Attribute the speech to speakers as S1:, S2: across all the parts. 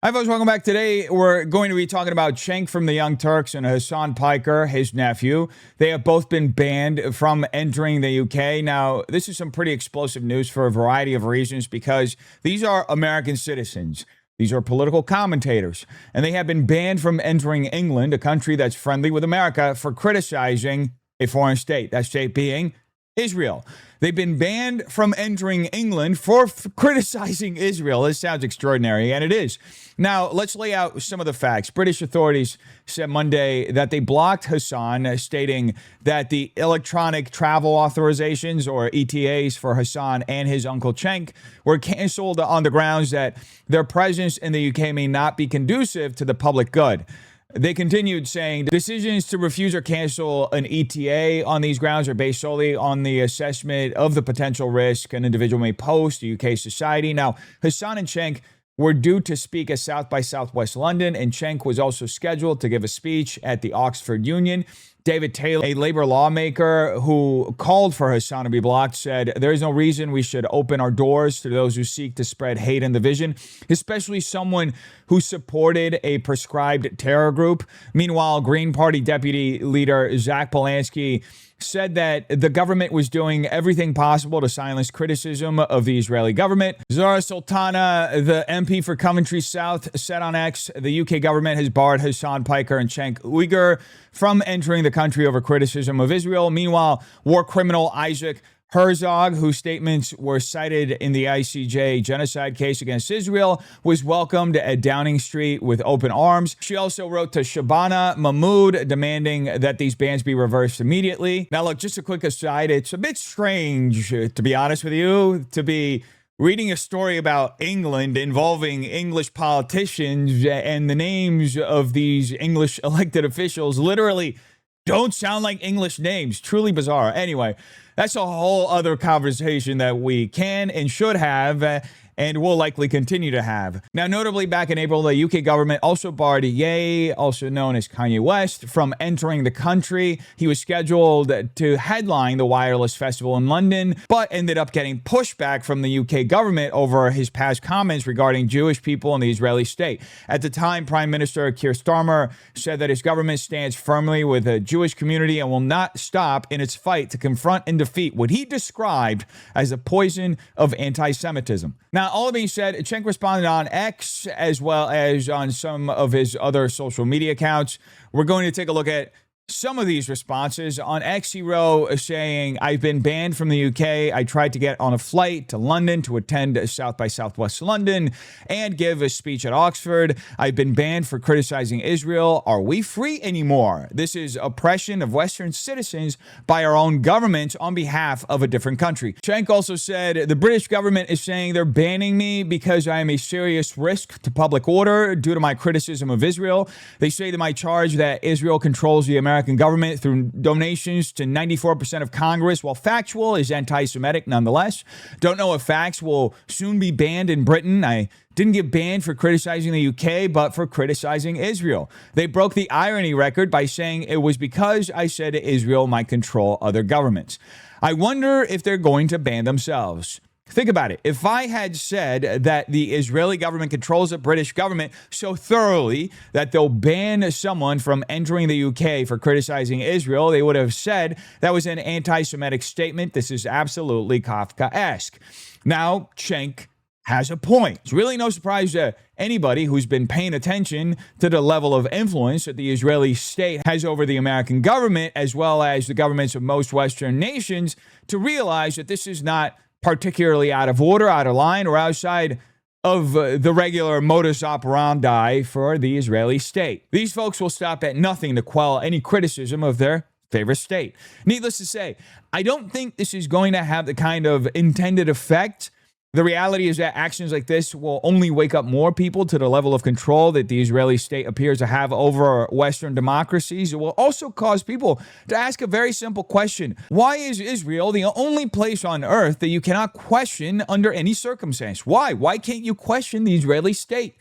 S1: Hi, folks. Welcome back. Today, we're going to be talking about Cenk from the Young Turks and Hasan Piker, his nephew. They have both been banned from entering the UK. Now, this is some pretty explosive news for a variety of reasons because these are American citizens. These are political commentators, and they have been banned from entering England, a country that's friendly with America, for criticizing a foreign state, that state being Israel. They've been banned from entering England for criticizing Israel. This sounds extraordinary, and it is. Now, let's lay out some of the facts. British authorities said Monday that they blocked Hasan, stating that the electronic travel authorizations, or ETAs, for Hasan and his uncle Cenk were canceled on the grounds that their presence in the UK may not be conducive to the public good. They continued saying decisions to refuse or cancel an ETA on these grounds are based solely on the assessment of the potential risk an individual may pose to UK society. Now, Hasan and Cenk were due to speak at South by Southwest London, and Cenk was also scheduled to give a speech at the Oxford Union. David Taylor, a Labour lawmaker who called for Hasan to be blocked, said, "There is no reason we should open our doors to those who seek to spread hate and division, especially someone who supported a prescribed terror group." Meanwhile, Green Party Deputy Leader Zach Polanski said that the government was doing everything possible to silence criticism of the Israeli government. Zara Sultana, the MP for Coventry South, said on X, the UK government has barred Hasan Piker and Cenk Uygur from entering the country over criticism of Israel. Meanwhile, war criminal Isaac Herzog, whose statements were cited in the ICJ genocide case against Israel, was welcomed at Downing Street with open arms. She also wrote to Shabana Mahmood demanding that these bans be reversed immediately. Now, look, just a quick aside, it's a bit strange, to be honest with you, to be reading a story about England involving English politicians, and the names of these English elected officials literally don't sound like English names. Truly bizarre. Anyway, that's a whole other conversation that we can and should have, and will likely continue to have. Now, notably, back in April, the UK government also barred Ye, also known as Kanye West, from entering the country. He was scheduled to headline the Wireless Festival in London, but ended up getting pushback from the UK government over his past comments regarding Jewish people in the Israeli state. At the time, Prime Minister Keir Starmer said that his government stands firmly with the Jewish community and will not stop in its fight to confront and defeat what he described as the poison of anti-Semitism. Now, all being said, Cenk responded on X as well as on some of his other social media accounts. We're going to take a look at some of these responses. On X, he wrote saying, "I've been banned from the UK. I tried to get on a flight to London to attend South by Southwest London and give a speech at Oxford. I've been banned for criticizing Israel. Are we free anymore? This is oppression of Western citizens by our own government on behalf of a different country." Cenk also said, "The British government is saying they're banning me because I am a serious risk to public order due to my criticism of Israel. They say that my charge that Israel controls the American government through donations to 94% of Congress, while factual, is anti-Semitic nonetheless. Don't know if facts will soon be banned in Britain. I didn't get banned for criticizing the UK, but for criticizing Israel. They broke the irony record by saying it was because I said Israel might control other governments. I wonder if they're going to ban themselves." Think about it. If I had said that the Israeli government controls the British government so thoroughly that they'll ban someone from entering the UK for criticizing Israel, they would have said that was an anti-Semitic statement. This is absolutely Kafkaesque. Now, Cenk has a point. It's really no surprise to anybody who's been paying attention to the level of influence that the Israeli state has over the American government, as well as the governments of most Western nations, to realize that this is not particularly out of order, out of line, or outside of the regular modus operandi for the Israeli state. These folks will stop at nothing to quell any criticism of their favorite state. Needless to say, I don't think this is going to have the kind of intended effect. The reality is that actions like this will only wake up more people to the level of control that the Israeli state appears to have over Western democracies. It will also cause people to ask a very simple question. Why is Israel the only place on earth that you cannot question under any circumstance? Why? Why can't you question the Israeli state?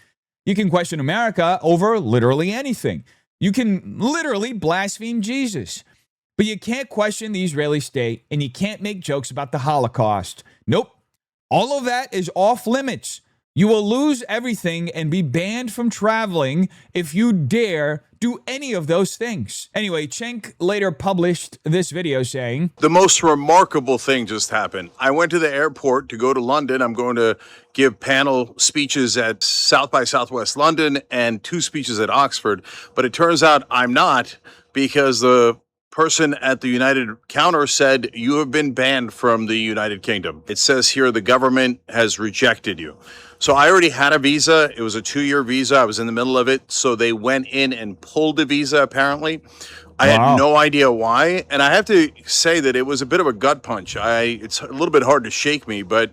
S1: You can question America over literally anything. You can literally blaspheme Jesus. But you can't question the Israeli state, and you can't make jokes about the Holocaust. Nope. All of that is off limits. You will lose everything and be banned from traveling if you dare do any of those things. Anyway, Cenk later published this video saying,
S2: "The most remarkable thing just happened. I went to the airport to go to London. I'm going to give panel speeches at South by Southwest London and 2 speeches at Oxford. But it turns out I'm not, because the person at the United counter said, you have been banned from the United Kingdom. It says here the government has rejected you." So I already had a visa. It was a 2-year visa. I was in the middle of it. So they went in and pulled the visa, apparently. I had no idea why. And I have to say that it was a bit of a gut punch. It's a little bit hard to shake me, but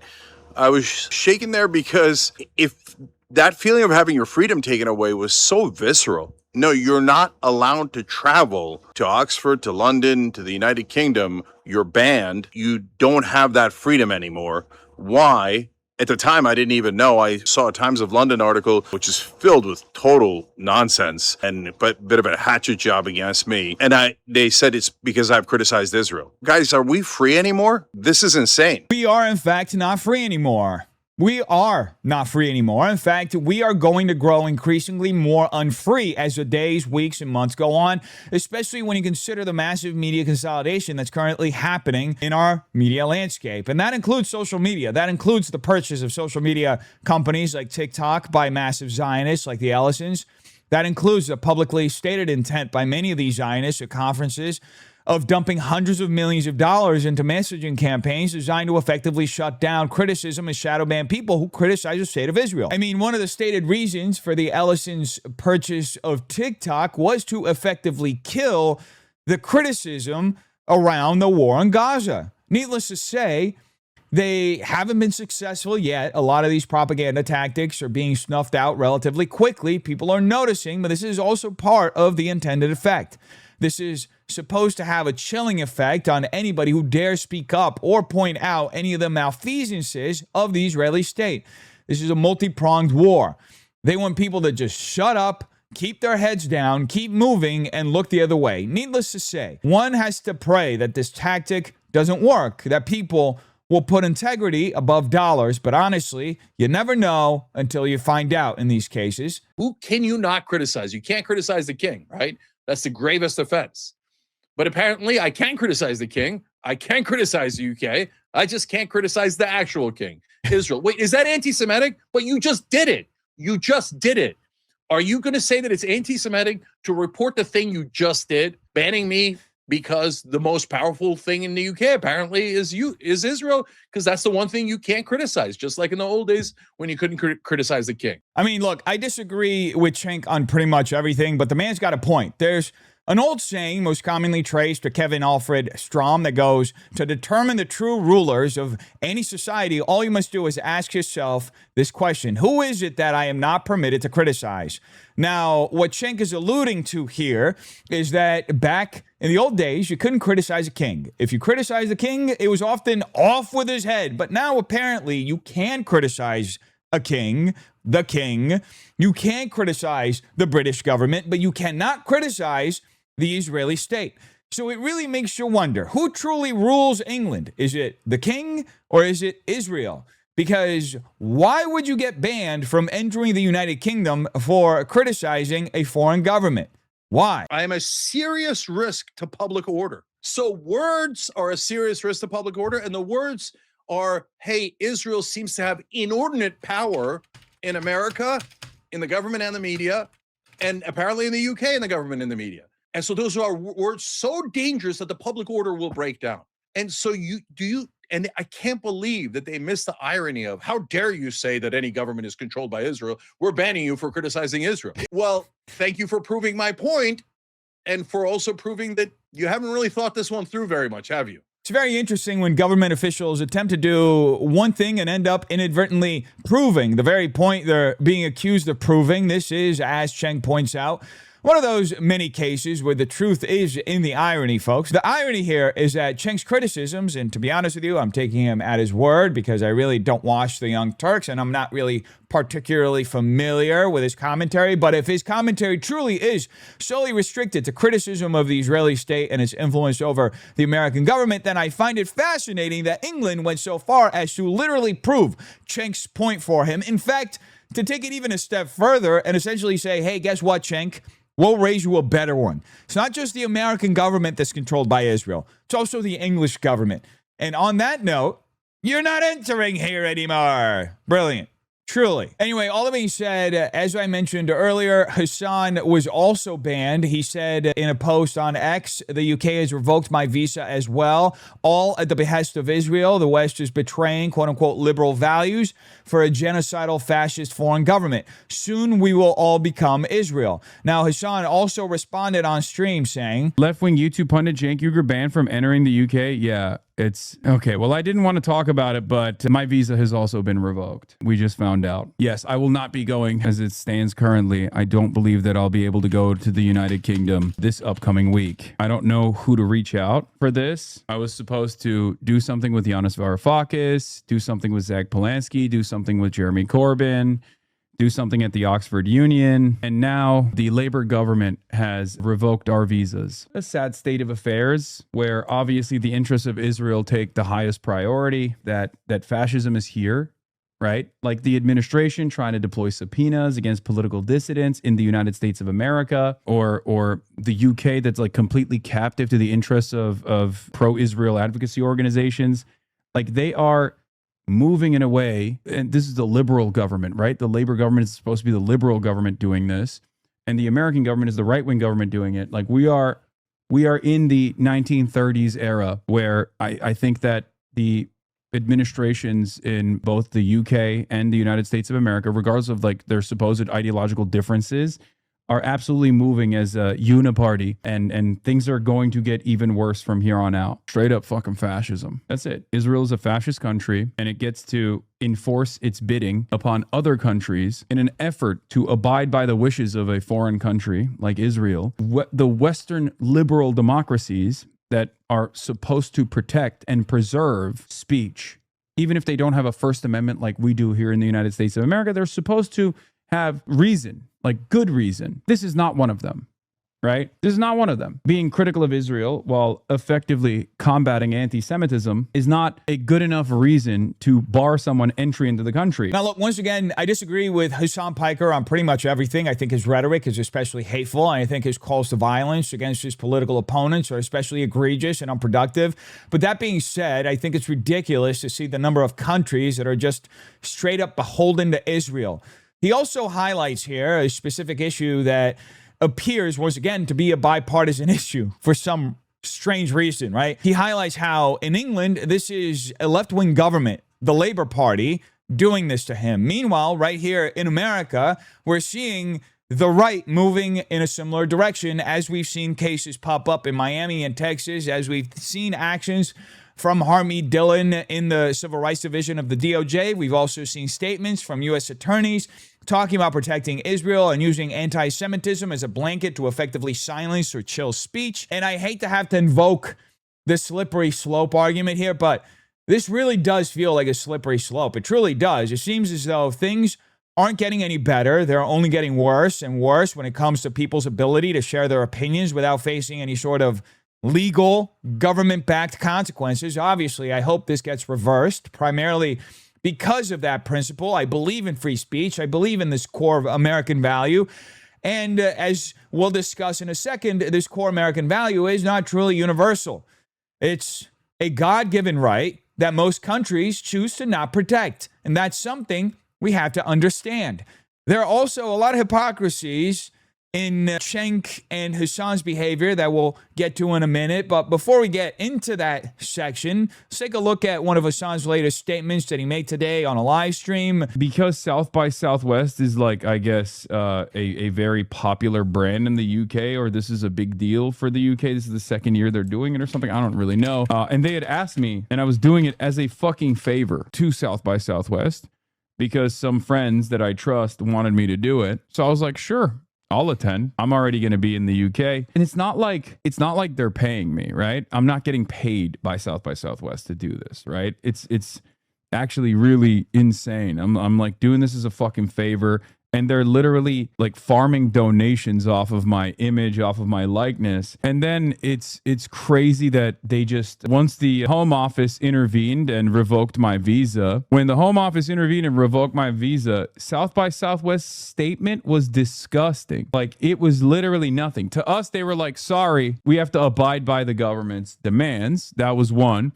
S2: I was shaken there because if that feeling of having your freedom taken away was so visceral. No, you're not allowed to travel to Oxford, to London, to the United Kingdom. You're banned. You don't have that freedom anymore. Why? At the time, I didn't even know. I saw a Times of London article, which is filled with total nonsense and a bit of a hatchet job against me. And they said it's because I've criticized Israel. Guys, are we free anymore? This is insane.
S1: We are, in fact, not free anymore. We are not free anymore. In fact, we are going to grow increasingly more unfree as the days, weeks, and months go on, especially when you consider the massive media consolidation that's currently happening in our media landscape. And that includes social media. That includes the purchase of social media companies like TikTok by massive Zionists like the Ellisons. That includes the publicly stated intent by many of these Zionists at conferences of dumping hundreds of millions of dollars into messaging campaigns designed to effectively shut down criticism and shadow ban people who criticize the state of Israel. I mean, one of the stated reasons for the Ellisons' purchase of TikTok was to effectively kill the criticism around the war in Gaza. Needless to say, they haven't been successful yet. A lot of these propaganda tactics are being snuffed out relatively quickly. People are noticing, but this is also part of the intended effect. This is supposed to have a chilling effect on anybody who dares speak up or point out any of the malfeasances of the Israeli state. This is a multi-pronged war. They want people to just shut up, keep their heads down, keep moving, and look the other way. Needless to say, one has to pray that this tactic doesn't work, that people will put integrity above dollars, but honestly, you never know until you find out in these cases.
S3: Who can you not criticize? You can't criticize the king, right? That's the gravest offense. But apparently, I can criticize the king. I can criticize the UK. I just can't criticize the actual king, Israel. Wait, is that anti-Semitic? But you just did it. You just did it. Are you going to say that it's anti-Semitic to report the thing you just did, banning me because the most powerful thing in the UK apparently is Israel, because that's the one thing you can't criticize, just like in the old days when you couldn't criticize the king?
S1: I mean, look, I disagree with Cenk on pretty much everything, but the man's got a point. There's an old saying, most commonly traced to Kevin Alfred Strom, that goes, to determine the true rulers of any society, all you must do is ask yourself this question: who is it that I am not permitted to criticize? Now, what Cenk is alluding to here is that back in the old days, you couldn't criticize a king. If you criticized the king, it was often off with his head. But now, apparently, you can criticize a king, the king. You can criticize the British government, but you cannot criticize the Israeli state. So it really makes you wonder, who truly rules England? Is it the king or is it Israel? Because why would you get banned from entering the United Kingdom for criticizing a foreign government? Why?
S3: I am a serious risk to public order. So words are a serious risk to public order, and the words are, hey, Israel seems to have inordinate power in America, in the government and the media, and apparently in the UK in the government and the media. And so those are words so dangerous that the public order will break down. And so and I can't believe that they missed the irony of, how dare you say that any government is controlled by Israel? We're banning you for criticizing Israel. Well, thank you for proving my point, and for also proving that you haven't really thought this one through very much, have you?
S1: It's very interesting when government officials attempt to do one thing and end up inadvertently proving the very point they're being accused of proving. This is, as Cenk points out, One of those many cases where the truth is in the irony, folks. The irony here is that Cenk's criticisms, and to be honest with you, I'm taking him at his word because I really don't watch the Young Turks and I'm not really particularly familiar with his commentary, but if his commentary truly is solely restricted to criticism of the Israeli state and its influence over the American government, then I find it fascinating that England went so far as to literally prove Cenk's point for him. In fact, to take it even a step further and essentially say, hey, guess what, Cenk? We'll raise you a better one. It's not just the American government that's controlled by Israel. It's also the English government. And on that note, you're not entering here anymore. Brilliant. Truly. Anyway, all that being said, as I mentioned earlier, Hasan was also banned. He said in a post on X, the UK has revoked my visa as well, all at the behest of Israel. The West is betraying, quote unquote, liberal values for a genocidal fascist foreign government. Soon we will all become Israel. Now, Hasan also responded on stream saying,
S4: left-wing YouTube pundit Cenk Uygur banned from entering the UK? Yeah. It's okay. Well, I didn't want to talk about it, but my visa has also been revoked. We just found out. Yes, I will not be going as it stands currently. I don't believe that I'll be able to go to the United Kingdom this upcoming week. I don't know who to reach out for this. I was supposed to do something with Yanis Varoufakis, do something with Zach Polanski, do something with Jeremy Corbyn, do something at the Oxford Union, and now the Labour government has revoked our visas. A sad state of affairs where obviously the interests of Israel take the highest priority, that fascism is here, right? Like the administration trying to deploy subpoenas against political dissidents in the United States of America, or the UK that's like completely captive to the interests of pro-Israel advocacy organizations. Like they are moving in a way, and this is the liberal government, right? The Labour government is supposed to be the liberal government doing this, and the American government is the right-wing government doing it. Like we are in the 1930s era where I think that the administrations in both the UK and the United States of America, regardless of like their supposed ideological differences, are absolutely moving as a uniparty, and things are going to get even worse from here on out. Straight up fucking fascism. That's it. Israel is a fascist country, and it gets to enforce its bidding upon other countries in an effort to abide by the wishes of a foreign country like Israel. The Western liberal democracies that are supposed to protect and preserve speech, even if they don't have a First Amendment like we do here in the United States of America, they're supposed to have reason, like good reason. This is not one of them, right? This is not one of them. Being critical of Israel while effectively combating anti-Semitism is not a good enough reason to bar someone entry into the country.
S1: now look, once again, I disagree with Hasan Piker on pretty much everything. I think his rhetoric is especially hateful, and I think his calls to violence against his political opponents are especially egregious and unproductive. But that being said, I think it's ridiculous to see the number of countries that are just straight up beholden to Israel. He also highlights here a specific issue that appears, once again, to be a bipartisan issue for some strange reason, right? He highlights how in England, this is a left-wing government, the Labour Party, doing this to him. Meanwhile, right here in America, we're seeing the right moving in a similar direction, as we've seen cases pop up in Miami and Texas, as we've seen actions from Harmeet Dillon in the Civil Rights Division of the DOJ. We've also seen statements from U.S. attorneys talking about protecting Israel and using anti-Semitism as a blanket to effectively silence or chill speech. And I hate to have to invoke the slippery slope argument here, but this really does feel like a slippery slope. It truly does. It seems as though things aren't getting any better. They're only getting worse and worse when it comes to people's ability to share their opinions without facing any sort of legal, government-backed consequences. Obviously, I hope this gets reversed, primarily because of that principle. I believe in free speech. I believe in this core of American value. And as we'll discuss in a second, this core American value is not truly universal. It's a God-given right that most countries choose to not protect. And that's something we have to understand. There are also a lot of hypocrisies in Cenk and Hasan's behavior that we'll get to in a minute. But before we get into that section, let's take a look at one of Hasan's latest statements that he made today on a live stream.
S4: Because South by Southwest is like, I guess, a very popular brand in the UK, or this is a big deal for the UK. This is the second year they're doing it or something. I don't really know. And they had asked me, and I was doing it as a fucking favor to South by Southwest because some friends that I trust wanted me to do it. So I was like, sure. I'll attend. I'm already going to be in the UK. And it's not like they're paying me, right? I'm not getting paid by South by Southwest to do this, right? It's actually really insane. I'm like doing this as a fucking favor, and they're literally like farming donations off of my image, off of my likeness. And then it's crazy that they just, once the Home Office intervened and revoked my visa, when the Home Office intervened and revoked my visa, South by Southwest's statement was disgusting. Like, it was literally nothing. To us, they were like, sorry, we have to abide by the government's demands. That was one.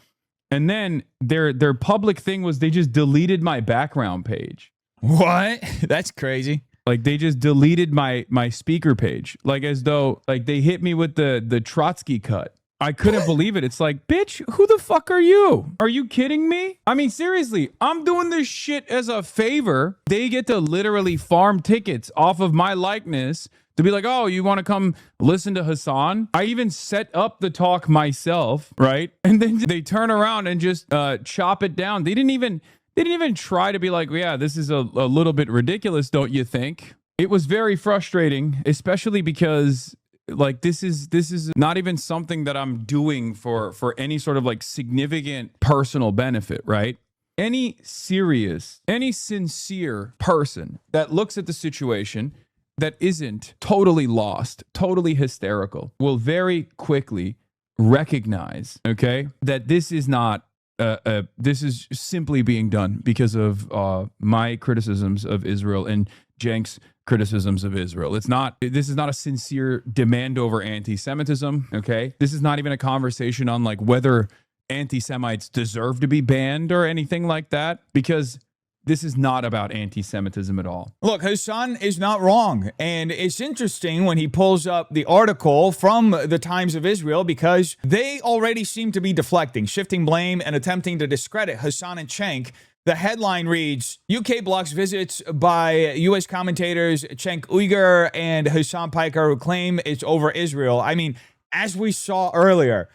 S4: And then their public thing was they just deleted my background page.
S1: What? That's crazy.
S4: Like, they just deleted my speaker page, like as though like they hit me with the Trotsky cut. I couldn't believe it. It's like, bitch, who the fuck are you? Are you kidding me? I mean, seriously, I'm doing this shit as a favor. They get to literally farm tickets off of my likeness to be like, oh, you want to come listen to Hasan? I even set up the talk myself, right? And then they turn around and just chop it down. They didn't even try to be like, yeah, this is a little bit ridiculous, don't you think? It was very frustrating, especially because like this is not even something that I'm doing for any sort of like significant personal benefit, right? Any sincere person that looks at the situation that isn't totally lost, totally hysterical, will very quickly recognize, okay, that this is not this is simply being done because of my criticisms of Israel and Cenk's criticisms of Israel. This is not a sincere demand over anti-Semitism, okay? This is not even a conversation on like whether anti-Semites deserve to be banned or anything like that, because this is not about anti-Semitism at all.
S1: Look, Hasan is not wrong. And it's interesting when he pulls up the article from the Times of Israel, because they already seem to be deflecting, shifting blame, and attempting to discredit Hasan and Cenk. The headline reads, UK blocks visits by U.S. commentators Cenk Uygur and Hasan Piker who claim it's over Israel. I mean, as we saw earlier,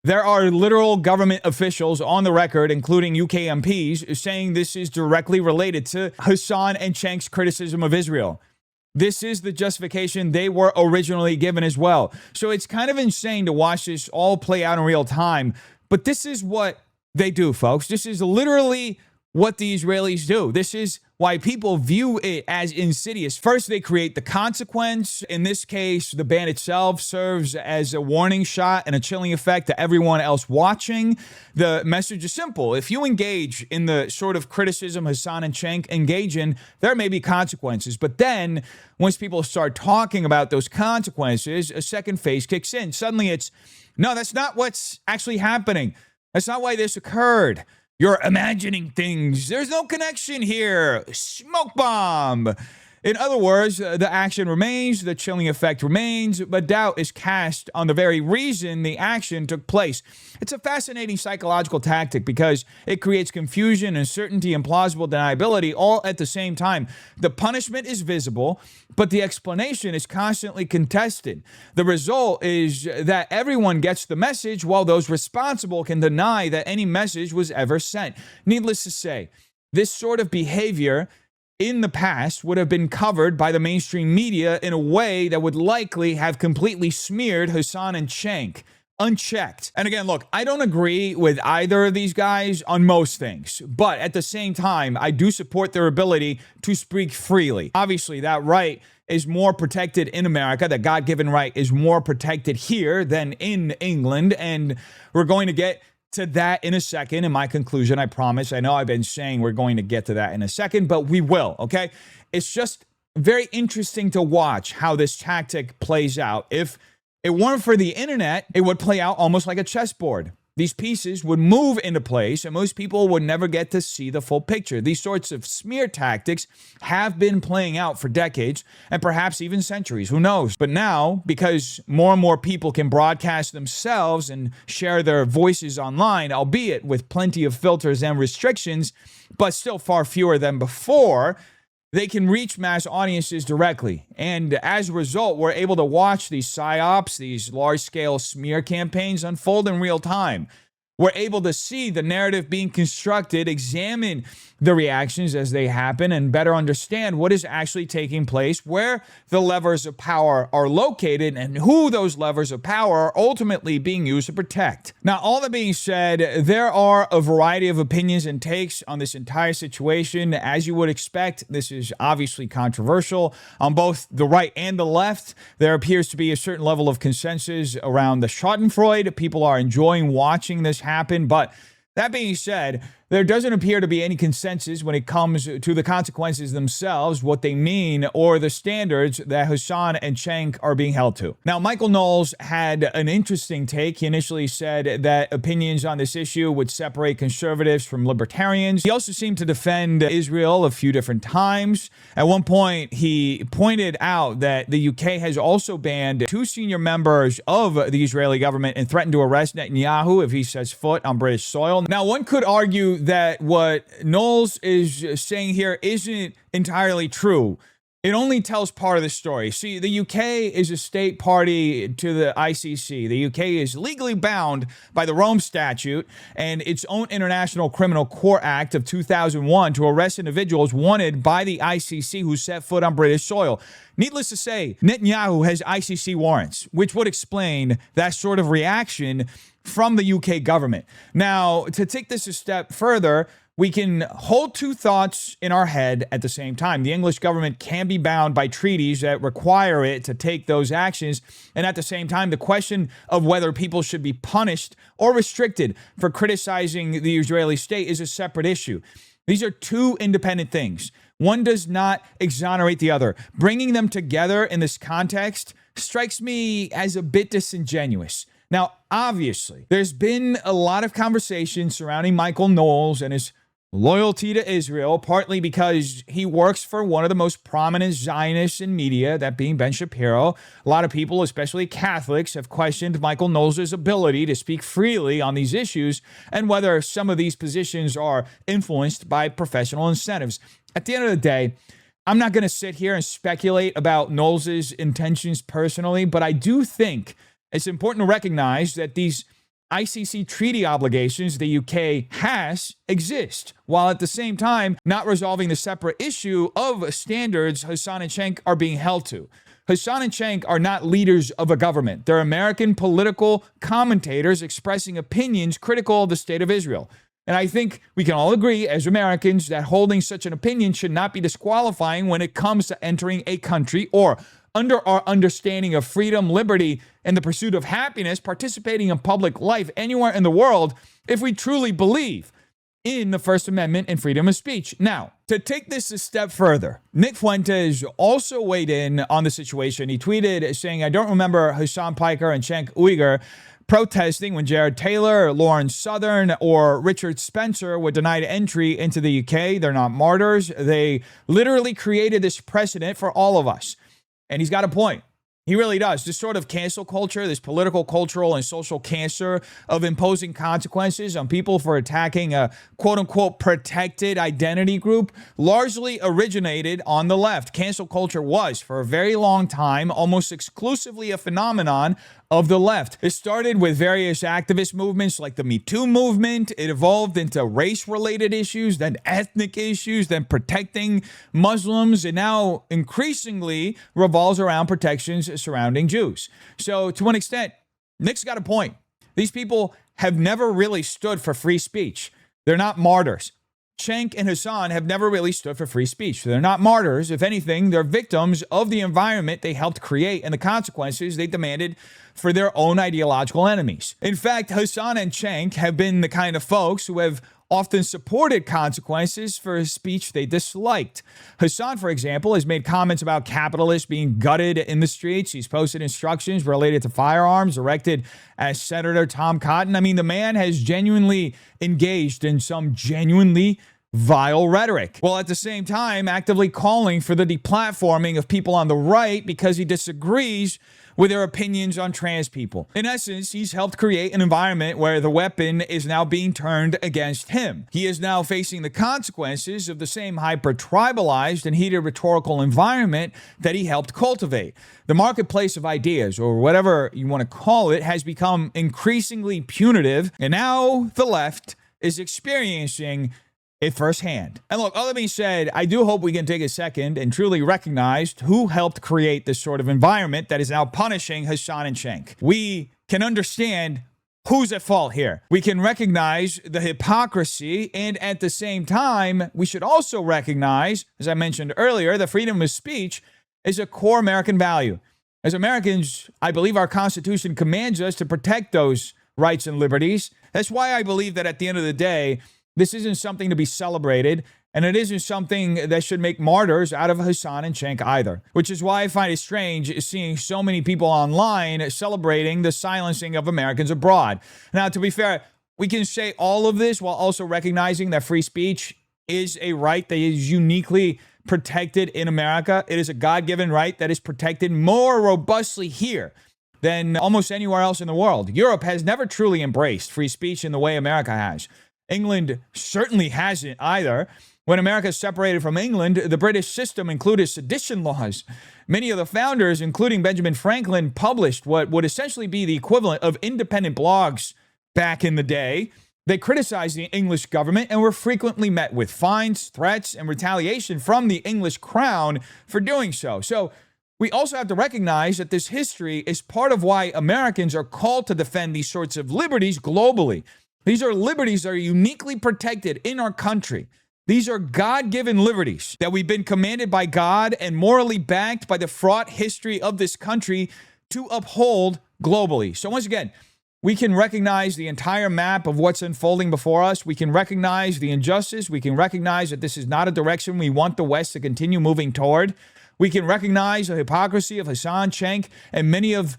S1: there are literal government officials on the record, including UK MPs, saying this is directly related to Hasan and Cenk's criticism of Israel. This is the justification they were originally given as well. So it's kind of insane to watch this all play out in real time. But this is what they do, folks. This is literally what the Israelis do. This is why people view it as insidious. First, they create the consequence. In this case, the ban itself serves as a warning shot and a chilling effect to everyone else watching. The message is simple. If you engage in the sort of criticism Hasan and Cenk engage in, there may be consequences. But then, once people start talking about those consequences, a second phase kicks in. Suddenly it's, no, that's not what's actually happening. That's not why this occurred. You're imagining things. There's no connection here. Smoke bomb. In other words, the action remains, the chilling effect remains, but doubt is cast on the very reason the action took place. It's a fascinating psychological tactic because it creates confusion, uncertainty, and plausible deniability all at the same time. The punishment is visible, but the explanation is constantly contested. The result is that everyone gets the message while those responsible can deny that any message was ever sent. Needless to say, this sort of behavior in the past would have been covered by the mainstream media in a way that would likely have completely smeared Hasan and Cenk, unchecked. And again, look, I don't agree with either of these guys on most things, but at the same time, I do support their ability to speak freely. Obviously, that right is more protected in America. That God-given right is more protected here than in England, and we're going to get to that in a second. In my conclusion, I promise. I know I've been saying we're going to get to that in a second, but we will, okay? It's just very interesting to watch how this tactic plays out. If it weren't for the internet, it would play out almost like a chessboard. These pieces would move into place, and most people would never get to see the full picture. These sorts of smear tactics have been playing out for decades and perhaps even centuries. Who knows? But now, because more and more people can broadcast themselves and share their voices online, albeit with plenty of filters and restrictions, but still far fewer than before, they can reach mass audiences directly. And as a result, we're able to watch these psyops, these large-scale smear campaigns unfold in real time. we're able to see the narrative being constructed, examine the reactions as they happen, and better understand what is actually taking place, where the levers of power are located, and who those levers of power are ultimately being used to protect. Now, all that being said, there are a variety of opinions and takes on this entire situation. As you would expect, this is obviously controversial on both the right and the left. There appears to be a certain level of consensus around the Schadenfreude. People are enjoying watching this happen, but that being said, there doesn't appear to be any consensus when it comes to the consequences themselves, what they mean, or the standards that Hasan and Cenk are being held to. Now, Michael Knowles had an interesting take. He initially said that opinions on this issue would separate conservatives from libertarians. He also seemed to defend Israel a few different times. At one point, he pointed out that the UK has also banned 2 senior members of the Israeli government and threatened to arrest Netanyahu if he sets foot on British soil. Now, one could argue that what Knowles is saying here isn't entirely true. It only tells part of the story. See, the UK is a state party to the ICC. The UK is legally bound by the Rome Statute and its own International Criminal Court Act of 2001 to arrest individuals wanted by the ICC who set foot on British soil. Needless to say, Netanyahu has ICC warrants, which would explain that sort of reaction from the UK government. Now, to take this a step further, we can hold 2 thoughts in our head at the same time. The English government can be bound by treaties that require it to take those actions. And at the same time, the question of whether people should be punished or restricted for criticizing the Israeli state is a separate issue. These are 2 independent things. One does not exonerate the other. Bringing them together in this context strikes me as a bit disingenuous. Now, obviously, there's been a lot of conversation surrounding Michael Knowles and his loyalty to Israel, partly because he works for one of the most prominent Zionists in media, that being Ben Shapiro. A lot of people, especially Catholics, have questioned Michael Knowles' ability to speak freely on these issues and whether some of these positions are influenced by professional incentives. At the end of the day, I'm not going to sit here and speculate about Knowles' intentions personally, but I do think it's important to recognize that these ICC treaty obligations the UK has exist, while at the same time not resolving the separate issue of standards Hasan and Cenk are being held to. Hasan and Cenk are not leaders of a government. They're American political commentators expressing opinions critical of the state of Israel. And I think we can all agree as Americans that holding such an opinion should not be disqualifying when it comes to entering a country or, under our understanding of freedom, liberty, and the pursuit of happiness, participating in public life anywhere in the world if we truly believe in the First Amendment and freedom of speech. Now, to take this a step further, Nick Fuentes also weighed in on the situation. He tweeted saying, "I don't remember Hasan Piker and Cenk Uygur protesting when Jared Taylor, Lawrence Southern, or Richard Spencer were denied entry into the UK. They're not martyrs. They literally created this precedent for all of us." And he's got a point. He really does. This sort of cancel culture, this political, cultural, and social cancer of imposing consequences on people for attacking a quote-unquote protected identity group largely originated on the left. Cancel culture was, for a very long time, almost exclusively a phenomenon of the left. It started with various activist movements like the Me Too movement. It evolved into race-related issues, then ethnic issues, then protecting Muslims, and now increasingly revolves around protections surrounding Jews. So to an extent, Nick's got a point. These people have never really stood for free speech. They're not martyrs. Cenk and Hasan have never really stood for free speech. They're not martyrs. If anything, they're victims of the environment they helped create and the consequences they demanded for their own ideological enemies. In fact, Hasan and Cenk have been the kind of folks who have often supported consequences for speech they disliked. Hasan, for example, has made comments about capitalists being gutted in the streets. He's posted instructions related to firearms directed at Senator Tom Cotton. I mean, the man has genuinely engaged in some genuinely vile rhetoric, while at the same time actively calling for the deplatforming of people on the right because he disagrees with their opinions on trans people. In essence, he's helped create an environment where the weapon is now being turned against him. He is now facing the consequences of the same hyper-tribalized and heated rhetorical environment that he helped cultivate. The marketplace of ideas, or whatever you want to call it, has become increasingly punitive, and now the left is experiencing it firsthand. And look, all that being said, I do hope we can take a second and truly recognize who helped create this sort of environment that is now punishing Hasan and Cenk. We can understand who's at fault here. We can recognize the hypocrisy, and at the same time, we should also recognize, as I mentioned earlier, that freedom of speech is a core American value. As Americans, I believe our Constitution commands us to protect those rights and liberties. That's why I believe that at the end of the day, this isn't something to be celebrated, and it isn't something that should make martyrs out of Hasan and Cenk either, which is why I find it strange seeing so many people online celebrating the silencing of Americans abroad. Now, to be fair, we can say all of this while also recognizing that free speech is a right that is uniquely protected in America. It is a God-given right that is protected more robustly here than almost anywhere else in the world. Europe has never truly embraced free speech in the way America has. England certainly hasn't either. When America separated from England, the British system included sedition laws. Many of the founders, including Benjamin Franklin, published what would essentially be the equivalent of independent blogs back in the day. They criticized the English government and were frequently met with fines, threats, and retaliation from the English crown for doing so. So we also have to recognize that this history is part of why Americans are called to defend these sorts of liberties globally. These are liberties that are uniquely protected in our country. These are God-given liberties that we've been commanded by God and morally backed by the fraught history of this country to uphold globally. So once again, we can recognize the entire map of what's unfolding before us. We can recognize the injustice. We can recognize that this is not a direction we want the West to continue moving toward. We can recognize the hypocrisy of Hasan, Cenk, and many of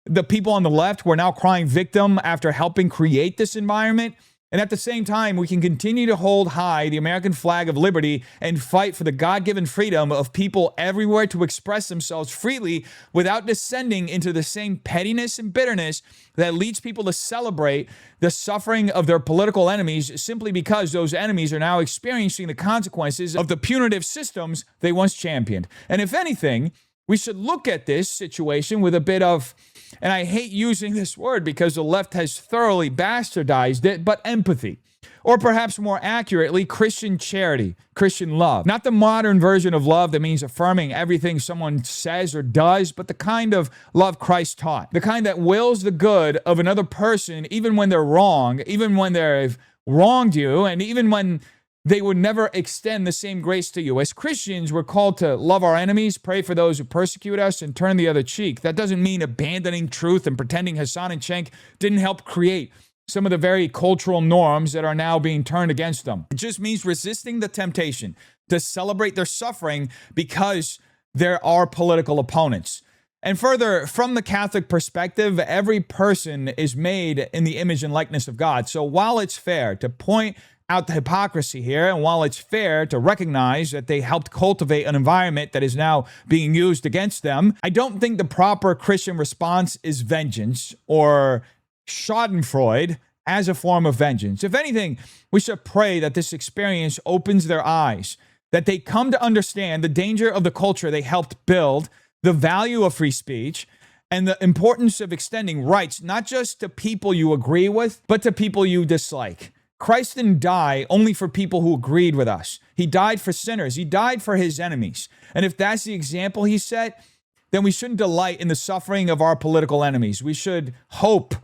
S1: the people on the left who are now crying victim after helping create this environment. And at the same time, we can continue to hold high the American flag of liberty and fight for the God-given freedom of people everywhere to express themselves freely without descending into the same pettiness and bitterness that leads people to celebrate the suffering of their political enemies simply because those enemies are now experiencing the consequences of the punitive systems they once championed. And if anything, we should look at this situation with a bit of, and I hate using this word because the left has thoroughly bastardized it, but empathy. Or perhaps more accurately, Christian charity, Christian love. Not the modern version of love that means affirming everything someone says or does, but the kind of love Christ taught. The kind that wills the good of another person even when they're wrong, even when they've wronged you, and even when they would never extend the same grace to you. As Christians, we're called to love our enemies, pray for those who persecute us, and turn the other cheek. That doesn't mean abandoning truth and pretending Hasan and Cenk didn't help create some of the very cultural norms that are now being turned against them. It just means resisting the temptation to celebrate their suffering because there are political opponents. And further, from the Catholic perspective, every person is made in the image and likeness of God. So while it's fair to point out the hypocrisy here, and while it's fair to recognize that they helped cultivate an environment that is now being used against them, I don't think the proper Christian response is vengeance or schadenfreude as a form of vengeance. If anything, we should pray that this experience opens their eyes, that they come to understand the danger of the culture they helped build, the value of free speech, and the importance of extending rights, not just to people you agree with, but to people you dislike. Christ didn't die only for people who agreed with us. He died for sinners. He died for his enemies. And if that's the example he set, then we shouldn't delight in the suffering of our political enemies. We should hope,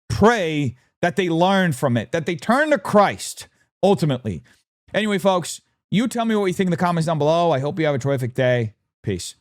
S1: pray that they learn from it, that they turn to Christ, ultimately. Anyway, folks, you tell me what you think in the comments down below. I hope you have a terrific day. Peace.